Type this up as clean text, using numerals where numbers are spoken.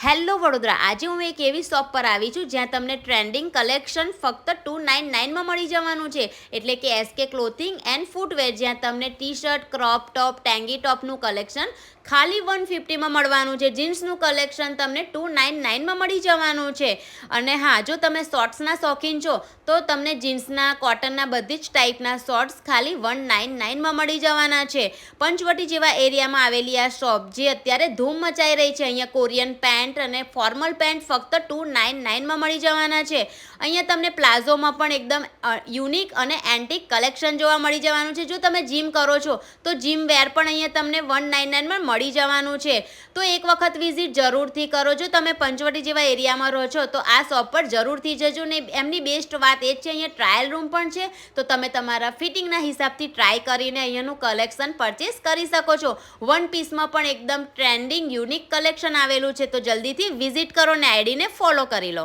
Hello Vadodara, આજે હું એક એવી શોપ પર આવી છું જ્યાં તમને ટ્રેન્ડિંગ કલેક્શન ફક્ત 299 મળી જવાનું છે. એટલે કે એસકે ક્લોથિંગ એન્ડ ફૂટવેર, જ્યાં તમને ટી શર્ટ, ક્રોપ ટોપ, ટેંગી ટોપનું કલેક્શન ખાલી 150માં મળવાનું છે. જીન્સનું કલેક્શન તમને 299માં મળી જવાનું છે. અને હા, જો તમે શોર્ટ્સના શોખીન છો તો તમને જીન્સના, કોટનના બધી જ ટાઈપના શોર્ટ્સ ખાલી 199માં મળી જવાના છે. પંચવટી જેવા એરિયામાં આવેલી આ શોપ જે અત્યારે ધૂમ મચાઈ રહી છે. અહીંયા કોરિયન પેન્ટ અને ફોર્મલ પેન્ટ ફક્ત 299માં મળી જવાના છે. અહીંયા તમને પ્લાઝોમાં પણ એકદમ યુનિક અને એન્ટિક કલેક્શન જોવા મળી જવાનું છે. જો તમે જીમ કરો છો તો જીમ વેર પણ અહીંયા તમને 199માં મળી જવાનું છે. તો એક વખત વિઝિટ જરૂરથી કરો. જો તમે પંચવટી જેવા એરિયામાં રહો છો તો આ શોપ પર જરૂરથી જજો. ને એમની બેસ્ટ વાત એ જ છે, અહીંયા ટ્રાયલ રૂમ પણ છે, તો તમે તમારા ફિટિંગના હિસાબથી ટ્રાય કરીને અહીંયાનું કલેક્શન પરચેસ કરી શકો છો. વન પીસમાં પણ એકદમ ટ્રેન્ડિંગ યુનિક કલેક્શન આવેલું છે. તો જલ્દીથી વિઝિટ કરો ને આઈડીને ફોલો કરી લો.